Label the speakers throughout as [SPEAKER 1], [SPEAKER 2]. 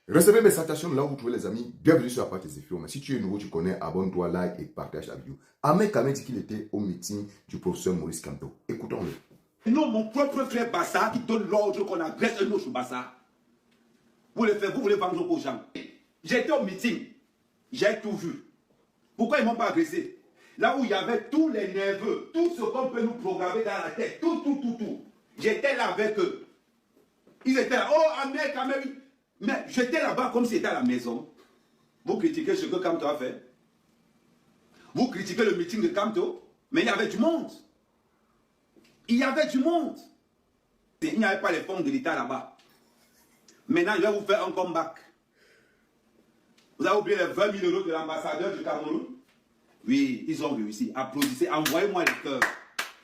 [SPEAKER 1] Recevez mes salutations là où vous trouvez les amis. Bienvenue sur la page des infos. Mais si tu es nouveau, tu connais, abonne-toi, like et partage la vidéo. Ahmed Kamé dit qu'il était au meeting du professeur Maurice Kamto. Écoutons-le.
[SPEAKER 2] Non, mon propre frère Bassa qui donne l'ordre qu'on agresse un autre Bassa. Vous voulez vendre aux gens. J'étais au meeting. J'ai tout vu. Pourquoi ils ne m'ont pas agressé? Là où il y avait tous les nerveux, tout ce qu'on peut nous programmer dans la tête, tout. J'étais là avec eux. Ils étaient là, oh Ahmed Kamé. Mais j'étais là-bas comme si c'était à la maison. Vous critiquez ce que Kamto a fait. Vous critiquez le meeting de Kamto. Mais il y avait du monde. Il y avait du monde. Il n'y avait pas les fonds de l'État là-bas. Maintenant, je vais vous faire un comeback. Vous avez oublié les 20 000 € de l'ambassadeur du Cameroun? Oui, ils ont réussi. Applaudissez, envoyez-moi les cœurs.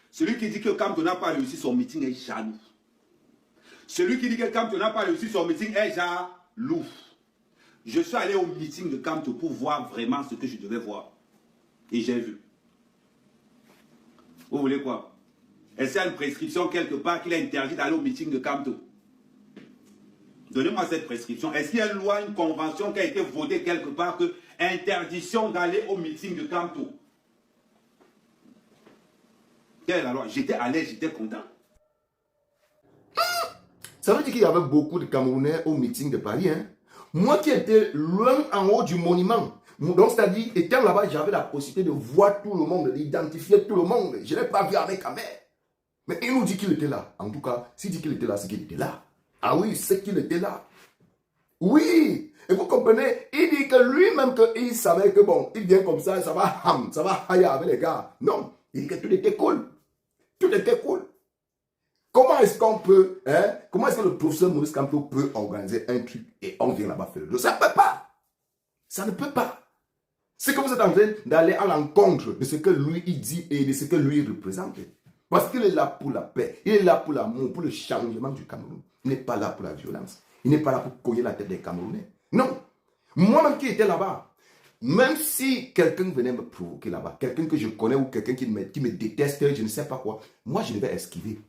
[SPEAKER 2] Celui qui dit que Kamto n'a pas réussi son meeting est jaloux. Celui qui dit que Kamto n'a pas réussi son meeting est jaloux. Je suis allé au meeting de Kamto pour voir vraiment ce que je devais voir. Et j'ai vu. Vous voulez quoi? Est-ce qu'il y a une prescription quelque part qu'il a interdit d'aller au meeting de Kamto? Donnez-moi cette prescription. Est-ce qu'il y a une loi, une convention qui a été votée quelque part que interdiction d'aller au meeting de Kamto? Quelle est la loi? J'étais à l'aise, j'étais content.
[SPEAKER 1] Ça veut dire qu'il y avait beaucoup de Camerounais au meeting de Paris. Hein? Moi qui étais loin en haut du monument. Donc, c'est-à-dire, étant là-bas, j'avais la possibilité de voir tout le monde, d'identifier tout le monde. Je n'ai pas vu avec Ahmed. Mais il nous dit qu'il était là. En tout cas, s'il dit qu'il était là, c'est qu'il était là. Ah oui, c'est qu'il était là. Oui. Et vous comprenez, il dit que lui-même, il savait que bon, il vient comme ça va haya avec les gars. Non, il dit que tout était cool. Tout était cool. Comment est-ce qu'on peut, comment est-ce que le professeur Maurice Kamto peut organiser un truc et on vient là-bas faire le dos? Ça ne peut pas. Ça ne peut pas. C'est que vous êtes en train d'aller à l'encontre de ce que lui il dit et de ce que lui il représente. Parce qu'il est là pour la paix, il est là pour l'amour, pour le changement du Cameroun. Il n'est pas là pour la violence. Il n'est pas là pour cogner la tête des Camerounais. Non. Moi-même qui étais là-bas, même si quelqu'un venait me provoquer là-bas, quelqu'un que je connais ou quelqu'un qui me déteste, je ne sais pas quoi, moi je devais esquiver.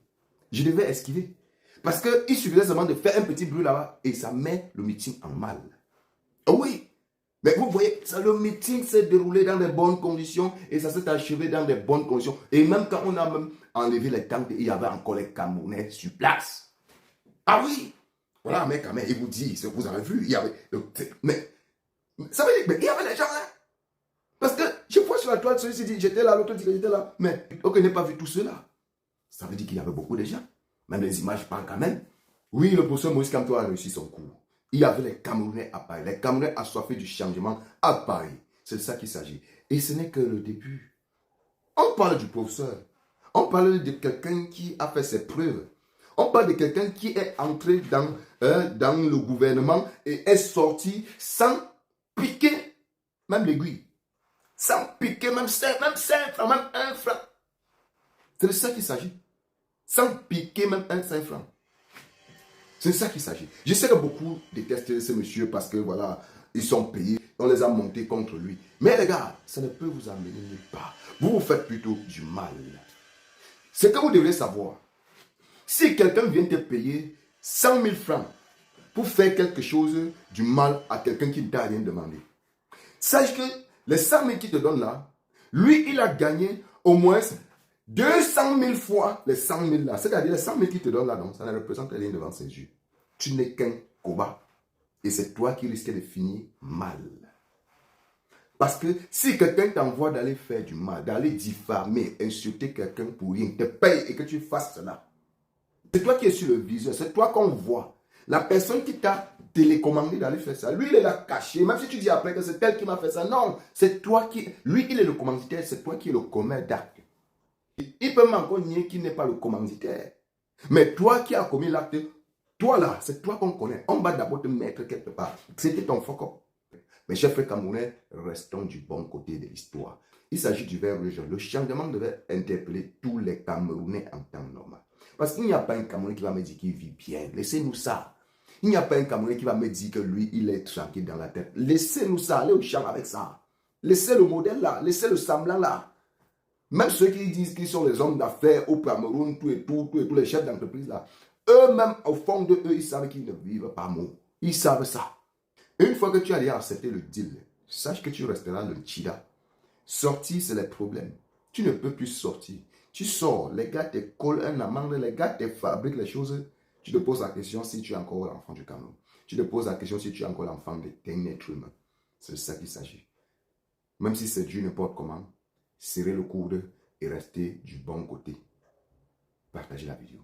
[SPEAKER 1] Je devais esquiver. Parce qu'il suffisait seulement de faire un petit bruit là-bas et ça met le meeting en mal. Oh oui. Mais vous voyez, le meeting s'est déroulé dans de bonnes conditions et ça s'est achevé dans de bonnes conditions. Et même quand on a même enlevé les tentes, il y avait encore les Camerounais sur place. Ah oui. Voilà, mais quand même, il vous dit, ce que vous avez vu, il y avait... Mais ça veut dire, mais il y avait les gens là. Parce que je vois sur la toile, celui-ci dit, j'étais là, l'autre dit que j'étais là. Mais ok, je n'ai pas vu tout cela. Ça veut dire qu'il y avait beaucoup de gens. Même les images parlent quand même. Oui, le professeur Maurice Kamto a réussi son coup. Il y avait les Camerounais à Paris. Les Camerounais assoiffés du changement à Paris. C'est de ça qu'il s'agit. Et ce n'est que le début. On parle du professeur. On parle de quelqu'un qui a fait ses preuves. On parle de quelqu'un qui est entré dans le gouvernement et est sorti sans piquer même l'aiguille. Sans piquer même 5 francs, même 1 franc. C'est de ça qu'il s'agit. Sans piquer même 5 francs. C'est de ça qu'il s'agit. Je sais que beaucoup détestent ce monsieur parce que voilà, ils sont payés, on les a montés contre lui. Mais les gars, ça ne peut vous amener nulle part. Vous vous faites plutôt du mal. Ce que vous devez savoir, si quelqu'un vient te payer 100 000 francs pour faire quelque chose du mal à quelqu'un qui ne t'a rien demandé, sache que les 100 000 qui te donnent là, lui, il a gagné au moins 200 000 fois les 100 000 là. C'est-à-dire les 100 000 qui te donnent là, non, ça ne représente rien devant ses yeux. Tu n'es qu'un coba. Et c'est toi qui risques de finir mal. Parce que si quelqu'un t'envoie d'aller faire du mal, d'aller diffamer, insulter quelqu'un pour rien, te paye et que tu fasses cela, c'est toi qui es sur le viseur, c'est toi qu'on voit. La personne qui t'a télécommandé d'aller faire ça, lui il est là caché, même si tu dis après que c'est elle qui m'a fait ça, non, c'est toi qui, lui il est le commanditaire, c'est toi qui es le commun d'acte. Il peut encore nier qu'il n'est pas le commanditaire. Mais toi qui as commis l'acte, toi là, c'est toi qu'on connaît. On va d'abord te mettre quelque part. C'était ton fuck up. Mes chers frères camerounais, restons du bon côté de l'histoire. Il s'agit du verbe religion. Le changement devait interpeller tous les Camerounais en temps normal. Parce qu'il n'y a pas un Camerounais qui va me dire qu'il vit bien. Laissez-nous ça. Il n'y a pas un Camerounais qui va me dire que lui, il est tranquille dans la tête. Laissez-nous ça. Allez au champ avec ça. Laissez le modèle là. Laissez le semblant là. Même ceux qui disent qu'ils sont les hommes d'affaires au Cameroun, tous les chefs d'entreprise là, eux-mêmes, au fond de eux, ils savent qu'ils ne vivent pas mot. Ils savent ça. Une fois que tu as déjà accepté le deal, sache que tu resteras le chida. Sortir, c'est les problèmes. Tu ne peux plus sortir. Tu sors, les gars te collent un amende, les gars te fabriquent les choses. Tu te poses la question si tu es encore l'enfant du Cameroun. Tu te poses la question si tu es encore l'enfant d'un être humain. C'est de ça qu'il s'agit. Même si c'est dur n'importe comment, serrez le coude et restez du bon côté. Partagez la vidéo.